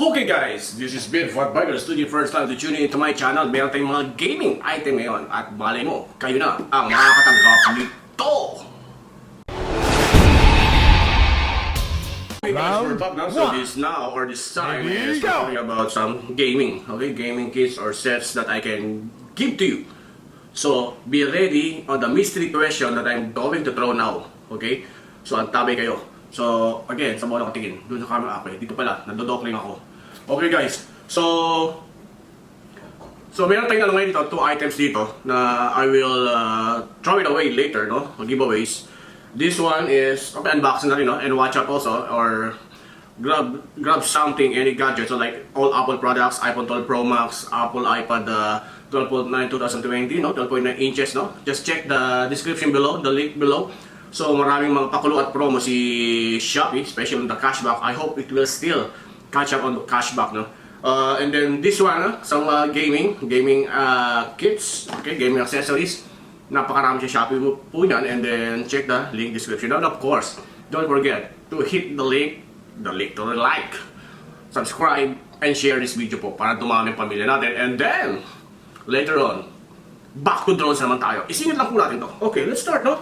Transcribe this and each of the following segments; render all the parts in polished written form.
Okay guys, this is Bill for Burger Studio. First time to tune in to my channel. Meron tayong mga gaming item ngayon. At malay mo, kayo na ang makakatanggap nito. Okay guys, we're back now. So this now or this time is talking about some gaming. Okay, gaming kits or sets that I can give to you. So be ready on the mystery question that I'm going to throw now. Okay? So antabay kayo. So again, sa mga nakatingin, doon sa camera ako. Dito pala, nandodokling ako. Okay guys, so meron tayong ngayon dito, 2 items dito na I will throw it away later, no? Giveaways. This one is, okay, unboxing na rin, no? And watch out also, or grab something, any gadget, so like all Apple products, iPhone 12 Pro Max, Apple iPad 12.9 2020, no? 12.9 inches, no? Just check the description below, the link below. So maraming mga pakulo at promo si Shopee, especially on the cashback. I hope it will still catch up on the cashback, no? And then this one, some gaming kits, okay, gaming accessories. Napakarami sa Shopee po yan. And then check the link description. And of course, don't forget to hit the link to like, subscribe, and share this video po para dumami ang pamilya natin. And then, later on, back to drones naman tayo. Isingit lang po natin to. Okay, let's start, no?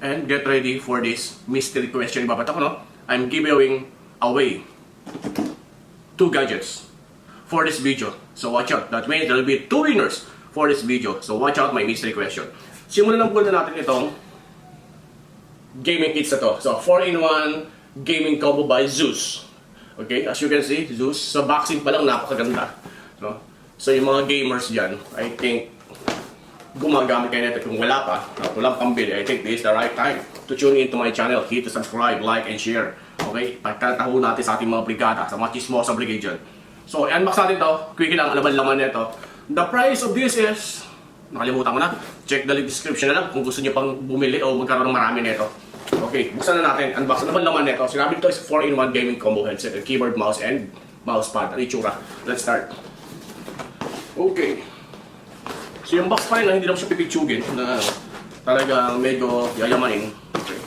And get ready for this mystery question. Ibabata ko, no? I'm giving away 2 gadgets for this video. So watch out. That means there will be 2 winners for this video. So watch out my mystery question. Simulan lang po na natin itong gaming kits na to. So 4-in-1 gaming combo by ZEUS. Okay, as you can see, ZEUS. Sa boxing pa lang napakaganda. No? So yung mga gamers dyan, I think gumagamit kayo nito. Kung wala pa, walang pambili, I think this is the right time to tune into my channel. Hit to subscribe, like, and share. Okay? Pagkataho natin sa ating mga brigada, sa mga chismosa brigade dyan. So, unbox natin to. Quick lang, laman-laman nito. The price of this is, nakalimutan ko na. Check the description na lang kung gusto niyo pang bumili o magkaroon ng marami nito. Okay, buksan na natin. Unbox, laman-laman nito. Sinabi nito is 4-in-1 gaming combo headset, keyboard, mouse, and mousepad. Ano itsura? Let's start. Okay. So yung box pa rin, hindi naman siya pipitsugin na talagang medyo yayamanin. Okay.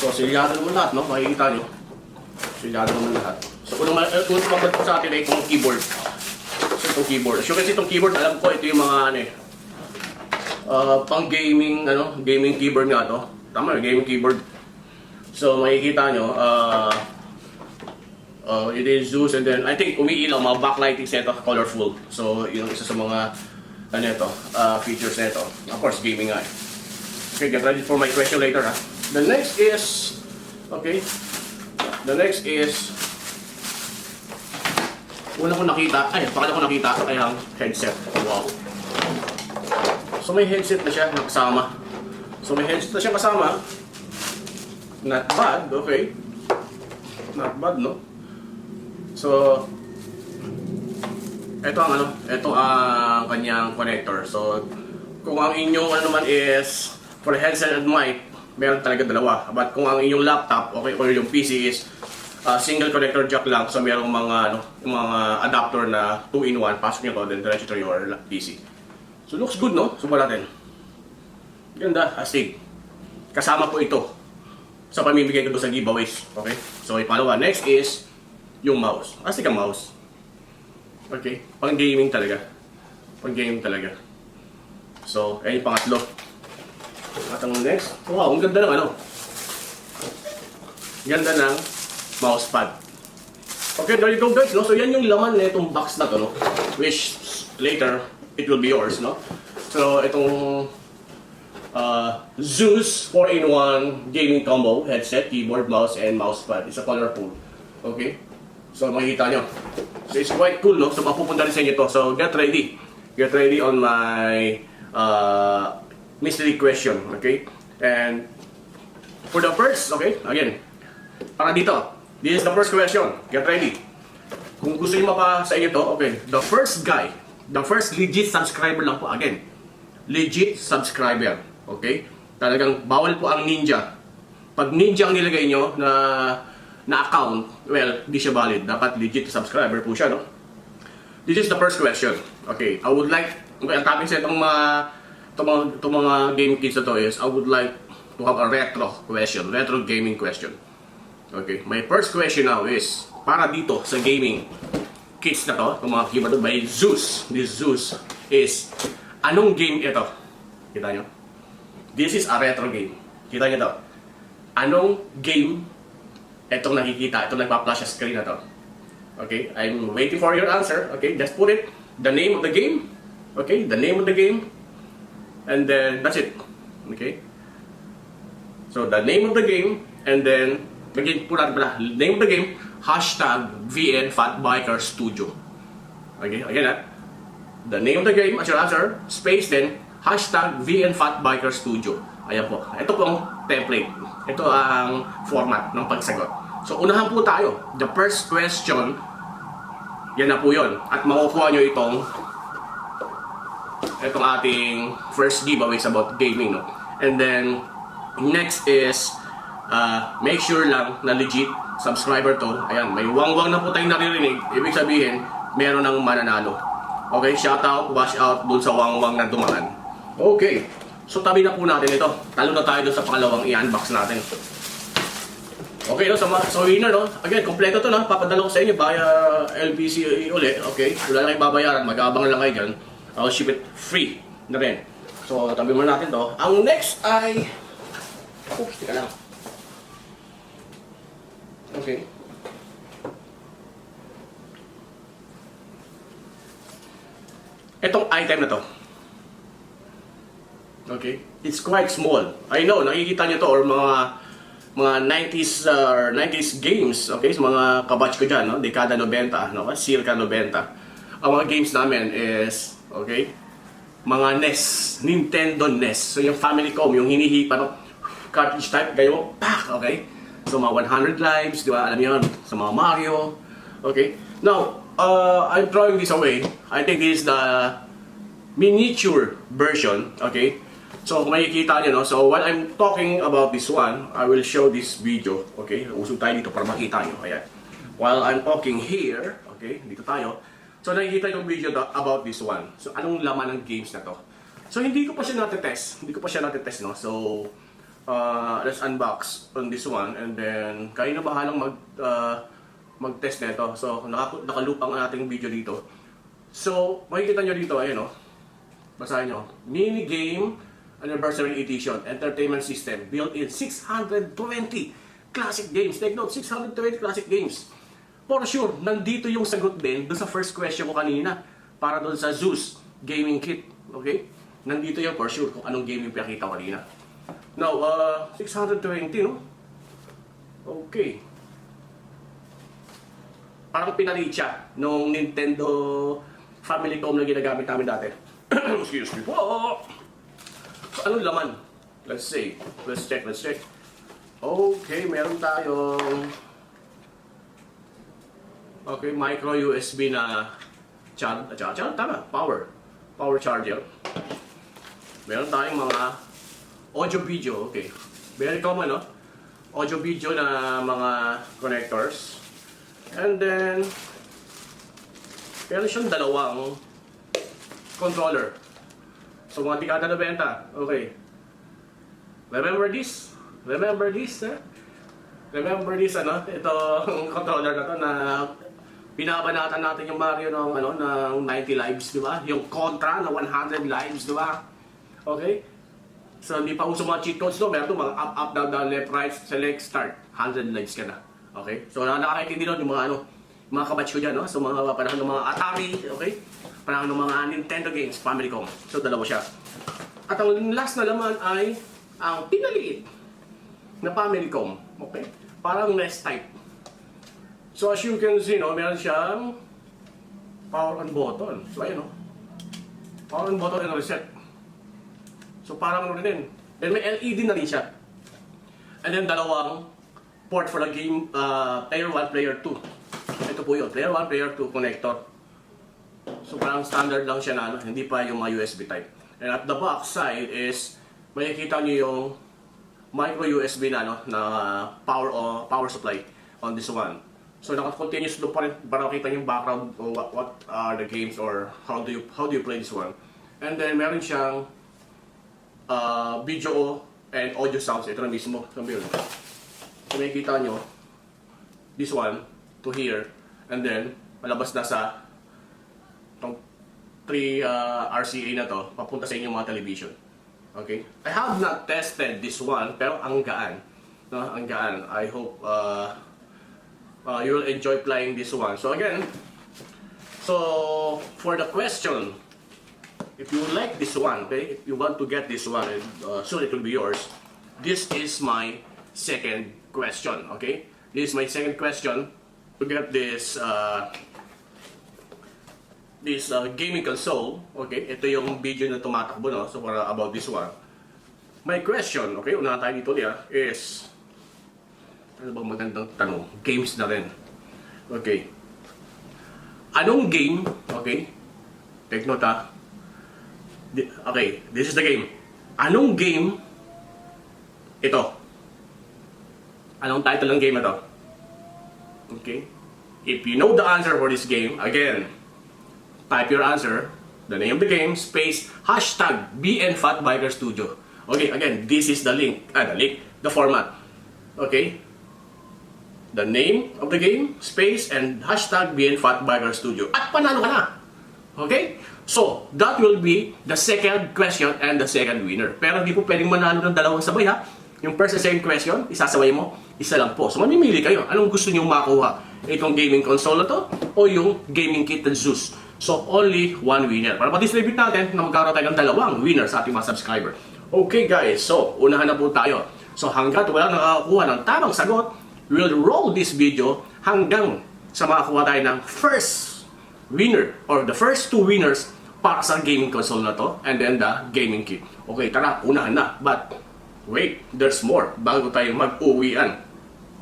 So silyado naman lahat, no? Makikita nyo. Silyado naman lahat. So kung magbat ko sa atin ay itong keyboard. So itong keyboard. So kasi itong keyboard, alam ko ito yung mga pang gaming, gaming keyboard nga to. Tama, gaming keyboard. So makikita nyo, it is ZEUS, and then I think umiilaw, mga backlighting set of colorful. So yun isa sa mga features nito. Of course, gaming nga. Okay, get ready for my question later, ha. The next is, okay, una ko nakita, pakala ko nakita ay ang headset. Wow. So may headset na siya kasama. Not bad, okay. Not bad, no? So, ito ang kanyang connector. So, kung ang inyong naman is for headset and mic, meron talaga dalawa. But kung ang inyong laptop, okay, or yung PC is single connector jack lang, so merong mga adapter na 2-in-1, pasok nyo to, then diretso to your PC. So, looks good, no? Subukan natin. Ganda, astig. Kasama po ito sa pamimigay ko sa giveaways. Okay? So, ipalawa. Next is yung mouse. Astig ang mouse. Okay? Pang gaming talaga. So, ayun yung pangatlo. At ang next, wow, ang ganda ng ganda ng mousepad. Okay, there you go guys, no? So yan yung laman na itong box na to, no? Which later, it will be yours, no? So itong ZEUS 4-in-1 gaming combo, headset, keyboard, mouse, and mousepad. It's a colorful. Okay? So makikita nyo. So it's quite cool, no? So mapupunta rin sa inyo to. So get ready. Get ready on my mystery question, okay? And for the first, okay, again, para dito, this is the first question. Get ready. Kung gusto niyo mapa sa inyo to, okay, the first legit subscriber lang po, again, legit subscriber, okay? Talagang bawal po ang ninja. Pag ninja ang nilagay nyo na account, well, hindi siya valid. Dapat legit subscriber po siya, no? This is the first question. Okay, I would like, ang topic sa itong mga game kits na to is, I would like to have a retro gaming question. Okay, my first question now is, para dito sa gaming kits na to, itong mga keyboard by ZEUS. This ZEUS is, anong game ito? Kita nyo? This is a retro game. Kita nyo to? Anong game itong nakikita, itong nagpa-flash sa screen na to? Okay, I'm waiting for your answer. Okay, just put it, the name of the game. Okay, the name of the game. And then, that's it. Okay? So, the name of the game, and then, again, put out pala, name of the game, hashtag VN Fat Biker Studio. Okay, again, the name of the game, as your answer, space then, hashtag VN Fat Biker Studio. Ayan po. Ito pong template. Ito ang format ng pagsagot. So, unahan po tayo. The first question, yan na po yun. At makukuha nyo itong ating first giveaways about gaming, no? And then, next is, make sure lang na legit subscriber to. Ayan, may wang-wang na po tayong naririnig. Ibig sabihin, meron ng mananalo. Okay, shout out, wash out dun sa wang-wang na dumaan. Okay, so tabi na po natin ito. Talo na tayo dun sa pangalawang i-unbox natin. Okay, no, sa winner, no? Again, kompleto to, no? Papadala ko sa inyo via LBC ulit. Okay, wala na kayo babayaran. Mag-aabang lang kayo dyan. I'll ship it free na rin. So, tabi mo natin to. Ang next ay... Oops, tika lang. Okay. Itong item na to. Okay. It's quite small. I know, nakikita nyo to or mga 90s 90s games, okay? So, mga kabatch ko dyan, no? Dekada 90, no? Circa 90. Ang mga games namin is, okay, mga NES, Nintendo NES. So, yung Famicom, yung hinihipa, no? Cartridge type, ganyan mo, pak, okay? So, mga 100 lives, di ba? Alam niyo yun, sa mga Mario, okay? Now, I'm throwing this away. I think this is the miniature version, okay? So, kung makikita nyo, no? So, while I'm talking about this one, I will show this video, okay? Usog tayo dito para makita nyo, ayan. While I'm talking here, okay, dito tayo. So, nakikita yung video about this one. So, anong laman ng games na to? So, hindi ko pa siya natetest. No? So, let's unbox on this one. And then, kayo na bahalang mag-test nito. So, nakaloop ang ating video dito. So, makikita nyo dito, ayun, no? Basahin nyo. Mini Game Anniversary Edition. Entertainment System. Built-in 620 classic games. Take note, 620 classic games. For sure, nandito yung sagot din doon sa first question ko kanina para doon sa ZEUS gaming kit. Okay? Nandito yung for sure kung anong game yung pinakita ko kanina. Now, 620, no? Okay. Parang pinalit siya nung Nintendo Famicom na ginagamit namin dati. Excuse me po. So, anong laman? Let's see. Let's check. Okay, meron tayong micro USB na tama, power charger. Meron tayong mga audio video, okay. Very common, no? Audio video na mga connectors. And then meron siyang dalawang controller. So mga dekada 90, okay. Remember this? Remember this, ano? Itong controller na to na binabanatan natin yung Mario ng 90 lives, di ba? Yung Contra na 100 lives, di ba? Okay? So, hindi pa uso mga cheat codes, no? Meron ito mga up, down, left, right, select, start. 100 lives ka na. Okay? So, nakakaintindi nun yung mga kabatch ko dyan, no? So, mga panahon ng mga Atari, okay? Panahon ng mga Nintendo games, Famicom. So, dalawa siya. At ang last na laman ay ang pinaliit na Famicom. Okay? Parang NES type. So, as you can see, no? Meron siyang power on button. So, ayun, no? Power on button and reset. So, parang ano rin. Then may LED na rin siya. And then dalawang port for the game, player 1, player 2. Ito po yun, player 1, player 2 connector. So, parang standard lang siya na, hindi pa yung mga USB type. And at the back side is, makikita nyo yung micro USB na, na power supply on this one. So, naka-continuous loop pa rin para makita yung background o what are the games or how do you play this one. And then, meron siyang video and audio sounds. Ito na mismo. So, may kita nyo. this one to here, and then malabas na sa tong 3 RCA na to, papunta sa inyong mga television. Okay? I have not tested this one, pero ang gaan. No? Ang gaan. I hope you will enjoy playing this one. So again, so for the question, if you like this one, okay, if you want to get this one, and soon it will be yours, this is my second question, okay? This is my second question to get this gaming console, okay? Ito yung video na tumatakbo, no? So para about this one. My question, okay, unahan tayo dito niya, is ano bang magandang tanong? Games na rin. Okay. Anong game, okay? Take note ha. Okay, this is the game. Anong game ito? Anong title ng game na to? Okay? If you know the answer for this game, again, type your answer, the name of the game, space, hashtag BNFatBikerStudio. Okay, again, this is the link, the format. Okay? The name of the game, space, and hashtag BNFatBikerStudio. At panalo ka na! Okay? So, that will be the second question and the second winner. Pero hindi po pwedeng manalo ng dalawang sabay ha. Yung first and second question, isasabay mo, isa lang po. So, mamimili kayo. Anong gusto niyo makuha? Itong gaming console na to o yung gaming kit ng ZEUS? So, only one winner. Para pa-distribute natin na magkaroon tayo ng dalawang winner sa ating mga subscriber. Okay guys, so, unahan na po tayo. So, hanggat wala nakakuha ng tamang sagot, we'll roll this video hanggang sa makakuha tayo ng first winner or the first two winners para sa gaming console na to and then the gaming kit. Okay, tara, unahan na. But wait, there's more bago tayo mag-uwian.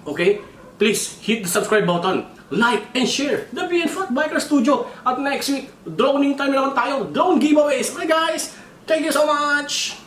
Okay? Please hit the subscribe button, like and share the BNFatBikerStudio. At next week, droning time naman tayo, drone giveaways. Okay guys, thank you so much!